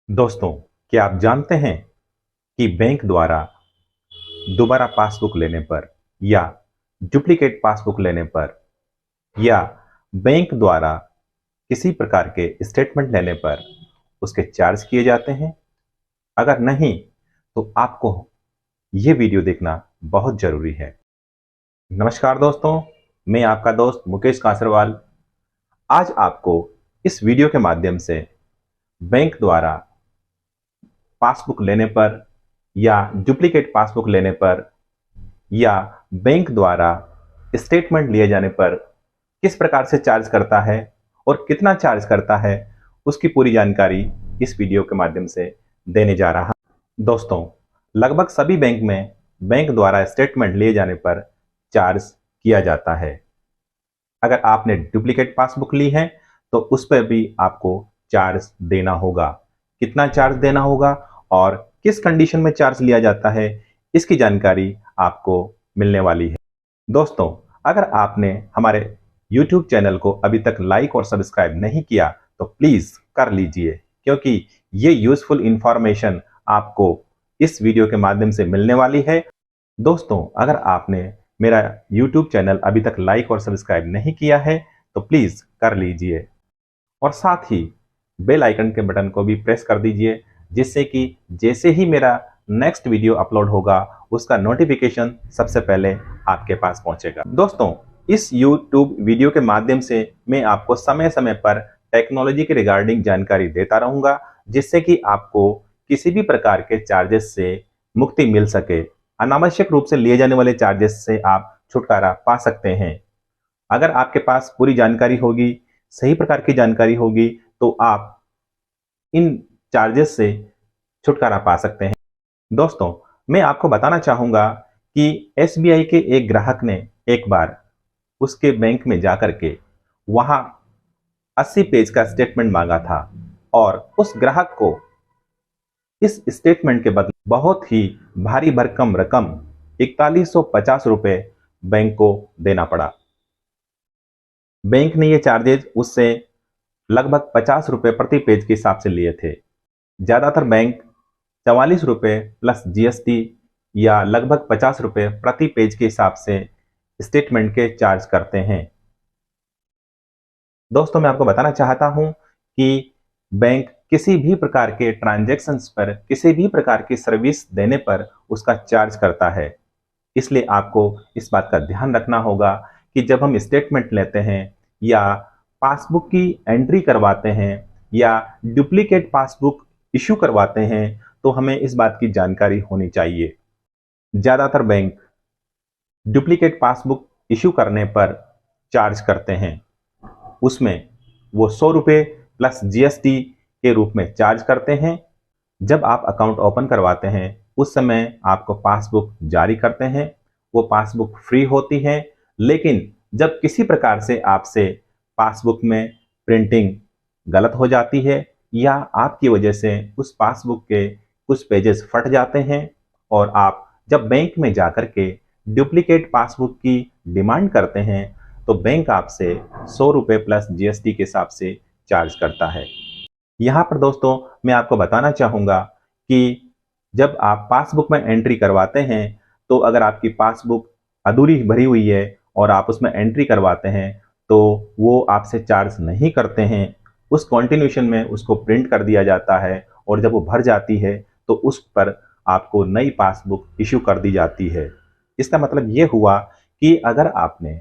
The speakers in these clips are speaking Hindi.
दोस्तों, क्या आप जानते हैं कि बैंक द्वारा दोबारा पासबुक लेने पर या डुप्लीकेट पासबुक लेने पर या बैंक द्वारा किसी प्रकार के स्टेटमेंट लेने पर उसके चार्ज किए जाते हैं? अगर नहीं, तो आपको यह वीडियो देखना बहुत जरूरी है। नमस्कार दोस्तों, मैं आपका दोस्त मुकेश कासरवाल आज आपको इस वीडियो के माध्यम से बैंक द्वारा पासबुक लेने पर या डुप्लीकेट पासबुक लेने पर या बैंक द्वारा स्टेटमेंट लिए जाने पर किस प्रकार से चार्ज करता है और कितना चार्ज करता है, उसकी पूरी जानकारी इस वीडियो के माध्यम से देने जा रहा हूं। दोस्तों, लगभग सभी बैंक में बैंक द्वारा स्टेटमेंट लिए जाने पर चार्ज किया जाता है। अगर आपने डुप्लीकेट पासबुक ली है तो उस पर भी आपको चार्ज देना होगा। कितना चार्ज देना होगा और किस कंडीशन में चार्ज लिया जाता है, इसकी जानकारी आपको मिलने वाली है। दोस्तों, अगर आपने हमारे YouTube चैनल को अभी तक लाइक और सब्सक्राइब नहीं किया तो प्लीज कर लीजिए, क्योंकि ये यूजफुल इंफॉर्मेशन आपको इस वीडियो के माध्यम से मिलने वाली है। दोस्तों, अगर आपने मेरा YouTube चैनल अभी तक लाइक और सब्सक्राइब नहीं किया है तो प्लीज कर लीजिए और साथ ही बेल आइकन के बटन को भी प्रेस कर दीजिए, जिससे कि जैसे ही मेरा नेक्स्ट वीडियो अपलोड होगा उसका नोटिफिकेशन सबसे पहले आपके पास पहुंचेगा। दोस्तों, इस YouTube वीडियो के माध्यम से मैं आपको समय समय पर टेक्नोलॉजी के रिगार्डिंग जानकारी देता रहूंगा, जिससे कि आपको किसी भी प्रकार के चार्जेस से मुक्ति मिल सके। अनावश्यक रूप से लिए जाने वाले चार्जेस से आप छुटकारा पा सकते हैं। अगर आपके पास पूरी जानकारी होगी, सही प्रकार की जानकारी होगी, तो आप इन चार्जेस से छुटकारा पा सकते हैं। दोस्तों, मैं आपको बताना चाहूंगा कि SBI के एक ग्राहक ने एक बार उसके बैंक में जाकर के वहां 80 पेज का स्टेटमेंट मांगा था और उस ग्राहक को इस स्टेटमेंट के बदले बहुत ही भारी भरकम रकम 4150 रुपए बैंक को देना पड़ा। बैंक ने ये चार्जेज उससे लगभग 50 रुपए प्रति पेज के हिसाब से लिए थे। ज्यादातर बैंक 44 रुपए प्लस GST या लगभग 50 रुपए प्रति पेज के हिसाब से स्टेटमेंट के चार्ज करते हैं। दोस्तों, मैं आपको बताना चाहता हूं कि बैंक किसी भी प्रकार के ट्रांजैक्शंस पर, किसी भी प्रकार की सर्विस देने पर उसका चार्ज करता है। इसलिए आपको इस बात का ध्यान रखना होगा कि जब हम स्टेटमेंट लेते हैं या पासबुक की एंट्री करवाते हैं या डुप्लीकेट पासबुक इशू करवाते हैं तो हमें इस बात की जानकारी होनी चाहिए। ज्यादातर बैंक डुप्लीकेट पासबुक इशू करने पर चार्ज करते हैं। उसमें वो 100 रुपये प्लस GST के रूप में चार्ज करते हैं। जब आप अकाउंट ओपन करवाते हैं उस समय आपको पासबुक जारी करते हैं। वो पासबुक फ्री होती है, लेकिन जब किसी प्रकार से आपसे पासबुक में प्रिंटिंग गलत हो जाती है या आपकी वजह से उस पासबुक के कुछ पेजेस फट जाते हैं और आप जब बैंक में जाकर के डुप्लीकेट पासबुक की डिमांड करते हैं तो बैंक आपसे 100 रुपये प्लस GST के हिसाब से चार्ज करता है। यहाँ पर दोस्तों, मैं आपको बताना चाहूँगा कि जब आप पासबुक में एंट्री करवाते हैं तो अगर आपकी पासबुक अधूरी भरी हुई है और आप उसमें एंट्री करवाते हैं तो वो आपसे चार्ज नहीं करते हैं। उस कॉन्टिन्यूशन में उसको प्रिंट कर दिया जाता है और जब वो भर जाती है तो उस पर आपको नई पासबुक इशू कर दी जाती है। इसका मतलब ये हुआ कि अगर आपने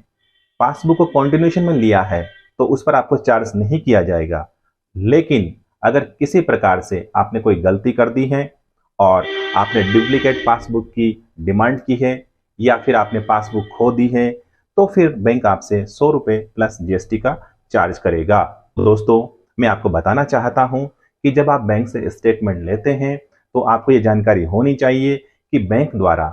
पासबुक को कॉन्टिन्यूशन में लिया है तो उस पर आपको चार्ज नहीं किया जाएगा, लेकिन अगर किसी प्रकार से आपने कोई गलती कर दी है और आपने डुप्लीकेट पासबुक की डिमांड की है या फिर आपने पासबुक खो दी है तो फिर बैंक आपसे 100 रुपये प्लस GST का चार्ज करेगा। दोस्तों, मैं आपको बताना चाहता हूं कि जब आप बैंक से स्टेटमेंट लेते हैं तो आपको ये जानकारी होनी चाहिए कि बैंक द्वारा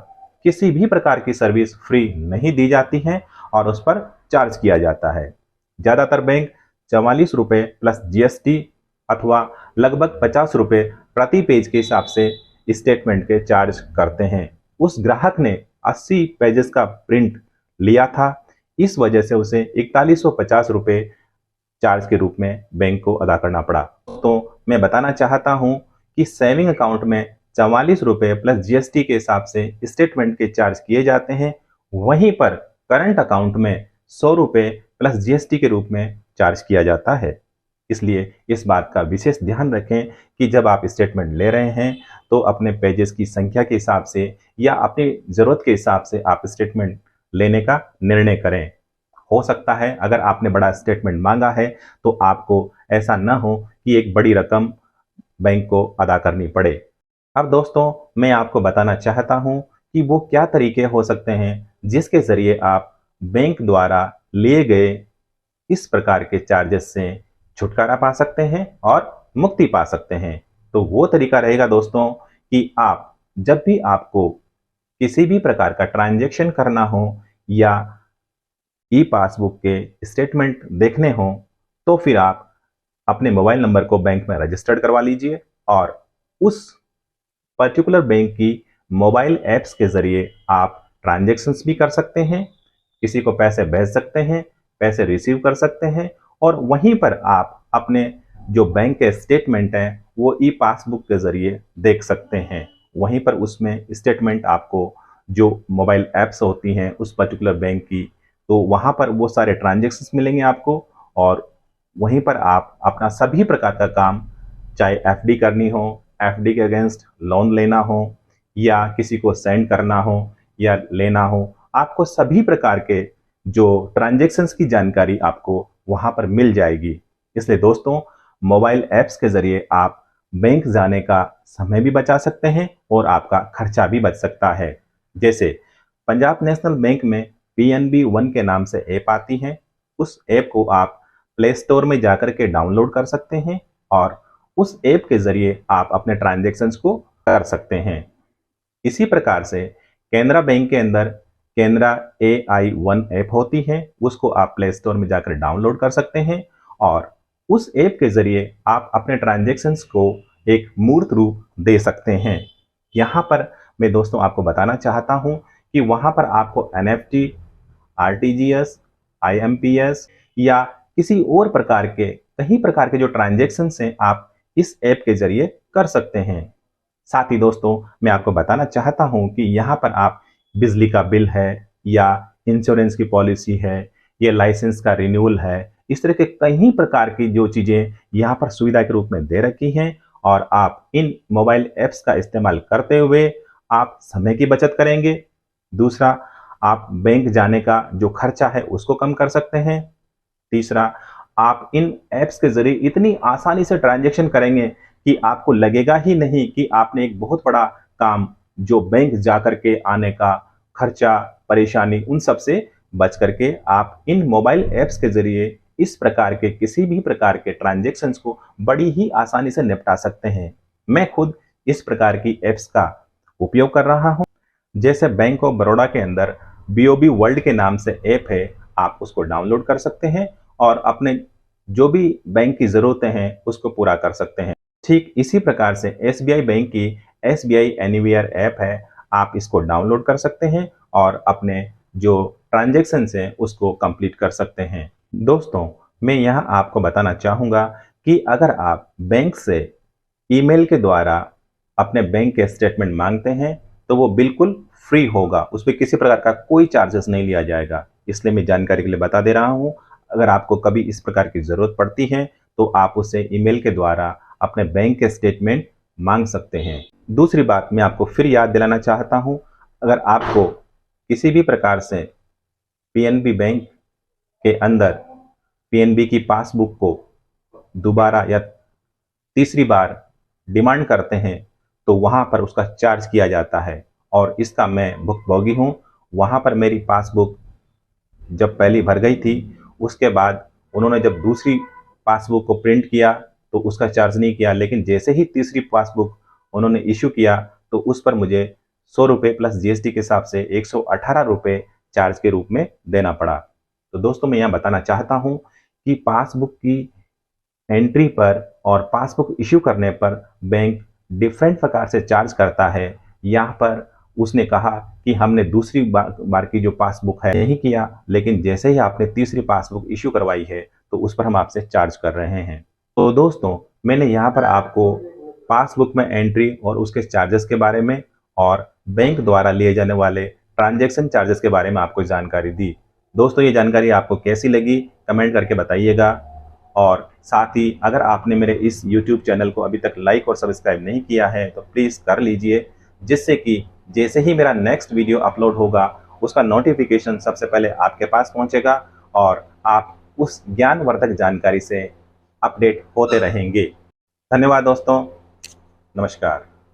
किसी भी प्रकार की सर्विस फ्री नहीं दी जाती है और उस पर चार्ज किया जाता है। ज्यादातर बैंक 44 रुपये प्लस GST अथवा लगभग 50 रुपये प्रति पेज के हिसाब से स्टेटमेंट के चार्ज करते हैं। उस ग्राहक ने 80 पेजेस का प्रिंट लिया था, इस वजह से उसे 4150 रुपये चार्ज के रूप में बैंक को अदा करना पड़ा। तो मैं बताना चाहता हूं कि सेविंग अकाउंट में 44 रुपये प्लस जीएसटी के हिसाब से स्टेटमेंट के चार्ज किए जाते हैं, वहीं पर करंट अकाउंट में 100 रुपये प्लस जीएसटी के रूप में चार्ज किया जाता है। इसलिए इस बात का विशेष ध्यान रखें कि जब आप स्टेटमेंट ले रहे हैं तो अपने पेजेस की संख्या के हिसाब से या अपनी ज़रूरत के हिसाब से आप स्टेटमेंट लेने का निर्णय करें। हो सकता है अगर आपने बड़ा स्टेटमेंट मांगा है तो आपको ऐसा न हो कि एक बड़ी रकम बैंक को अदा करनी पड़े। अब दोस्तों, मैं आपको बताना चाहता हूं कि वो क्या तरीके हो सकते हैं जिसके ज़रिए आप बैंक द्वारा लिए गए इस प्रकार के चार्जेस से छुटकारा पा सकते हैं और मुक्ति पा सकते हैं। तो वो तरीका रहेगा दोस्तों कि आप जब भी आपको किसी भी प्रकार का ट्रांजैक्शन करना हो या ई पासबुक के स्टेटमेंट देखने हो तो फिर आप अपने मोबाइल नंबर को बैंक में रजिस्टर्ड करवा लीजिए और उस पर्टिकुलर बैंक की मोबाइल ऐप्स के ज़रिए आप ट्रांजैक्शंस भी कर सकते हैं, किसी को पैसे भेज सकते हैं, पैसे रिसीव कर सकते हैं और वहीं पर आप अपने जो बैंक के स्टेटमेंट है वो ई पासबुक के ज़रिए देख सकते हैं। वहीं पर उसमें स्टेटमेंट आपको जो मोबाइल ऐप्स होती हैं उस पर्टिकुलर बैंक की, तो वहाँ पर वो सारे ट्रांजैक्शंस मिलेंगे आपको और वहीं पर आप अपना सभी प्रकार का काम, चाहे एफडी करनी हो, एफडी के अगेंस्ट लोन लेना हो या किसी को सेंड करना हो या लेना हो, आपको सभी प्रकार के जो ट्रांजैक्शंस की जानकारी आपको वहाँ पर मिल जाएगी। इसलिए दोस्तों, मोबाइल ऐप्स के ज़रिए आप बैंक जाने का समय भी बचा सकते हैं और आपका खर्चा भी बच सकता है। जैसे पंजाब नेशनल बैंक में पीएनबी वन के नाम से ऐप आती है, उस ऐप को आप प्ले स्टोर में जाकर के डाउनलोड कर सकते हैं और उस ऐप के ज़रिए आप अपने ट्रांजैक्शंस को कर सकते हैं। इसी प्रकार से कैनरा बैंक के अंदर कैनरा AI1 ऐप होती है, उसको आप प्ले स्टोर में जाकर डाउनलोड कर सकते हैं और उस ऐप के ज़रिए आप अपने ट्रांजैक्शंस को एक मूर्त रूप दे सकते हैं। यहाँ पर मैं दोस्तों आपको बताना चाहता हूँ कि वहाँ पर आपको NEFT, RTGS, IMPS या किसी और प्रकार के कई प्रकार के जो ट्रांजैक्शंस हैं आप इस ऐप के ज़रिए कर सकते हैं। साथ ही दोस्तों, मैं आपको बताना चाहता हूँ कि यहाँ पर आप बिजली का बिल है या इंश्योरेंस की पॉलिसी है या लाइसेंस का रिन्यूअल है, इस तरह के कई प्रकार की जो चीज़ें यहाँ पर सुविधा के रूप में दे रखी हैं और आप इन मोबाइल ऐप्स का इस्तेमाल करते हुए आप समय की बचत करेंगे। दूसरा, आप बैंक जाने का जो खर्चा है उसको कम कर सकते हैं। तीसरा, आप इन ऐप्स के ज़रिए इतनी आसानी से ट्रांजैक्शन करेंगे कि आपको लगेगा ही नहीं कि आपने एक बहुत बड़ा काम, जो बैंक जा करके आने का खर्चा, परेशानी, उन सब से बच करके आप इन मोबाइल ऐप्स के ज़रिए इस प्रकार के किसी भी प्रकार के ट्रांजैक्शंस को बड़ी ही आसानी से निपटा सकते हैं। मैं खुद इस प्रकार की ऐप्स का उपयोग कर रहा हूं। जैसे बैंक ऑफ बड़ौदा के अंदर BOB वर्ल्ड के नाम से ऐप है, आप उसको डाउनलोड कर सकते हैं और अपने जो भी बैंक की ज़रूरतें हैं उसको पूरा कर सकते हैं। ठीक इसी प्रकार से SBI बैंक की SBI एनीवेयर ऐप है, आप इसको डाउनलोड कर सकते हैं और अपने जो ट्रांजैक्शंस हैं उसको कंप्लीट कर सकते हैं। दोस्तों, मैं यहाँ आपको बताना चाहूँगा कि अगर आप बैंक से ईमेल के द्वारा अपने बैंक के स्टेटमेंट मांगते हैं तो वो बिल्कुल फ्री होगा, उस पर किसी प्रकार का कोई चार्जेस नहीं लिया जाएगा। इसलिए मैं जानकारी के लिए बता दे रहा हूँ, अगर आपको कभी इस प्रकार की ज़रूरत पड़ती है तो आप उसे ईमेल के द्वारा अपने बैंक के स्टेटमेंट मांग सकते हैं। दूसरी बात मैं आपको फिर याद दिलाना चाहता हूं, अगर आपको किसी भी प्रकार से पीएनबी बैंक के अंदर पीएनबी की पासबुक को दोबारा या तीसरी बार डिमांड करते हैं तो वहां पर उसका चार्ज किया जाता है और इसका मैं भुक्तभोगी हूं। वहां पर मेरी पासबुक जब पहली भर गई थी, उसके बाद उन्होंने जब दूसरी पासबुक को प्रिंट किया तो उसका चार्ज नहीं किया, लेकिन जैसे ही तीसरी पासबुक उन्होंने इशू किया तो उस पर मुझे 100 रुपये प्लस जीएसटी के हिसाब से 118 रुपये चार्ज के रूप में देना पड़ा। तो दोस्तों, मैं यहाँ बताना चाहता हूँ कि पासबुक की एंट्री पर और पासबुक इशू करने पर बैंक डिफरेंट प्रकार से चार्ज करता है। यहाँ पर उसने कहा कि हमने दूसरी बार की जो पासबुक है नहीं किया, लेकिन जैसे ही आपने तीसरी पासबुक इशू करवाई है तो उस पर हम आपसे चार्ज कर रहे हैं। तो दोस्तों, मैंने यहाँ पर आपको पासबुक में एंट्री और उसके चार्जेस के बारे में और बैंक द्वारा लिए जाने वाले ट्रांजैक्शन चार्जेस के बारे में आपको जानकारी दी। दोस्तों, ये जानकारी आपको कैसी लगी कमेंट करके बताइएगा। और साथ ही अगर आपने मेरे इस YouTube चैनल को अभी तक लाइक और सब्सक्राइब नहीं किया है तो प्लीज़ कर लीजिए, जिससे कि जैसे ही मेरा नेक्स्ट वीडियो अपलोड होगा उसका नोटिफिकेशन सबसे पहले आपके पास पहुंचेगा और आप उस ज्ञानवर्धक जानकारी से अपडेट होते रहेंगे। धन्यवाद दोस्तों, नमस्कार।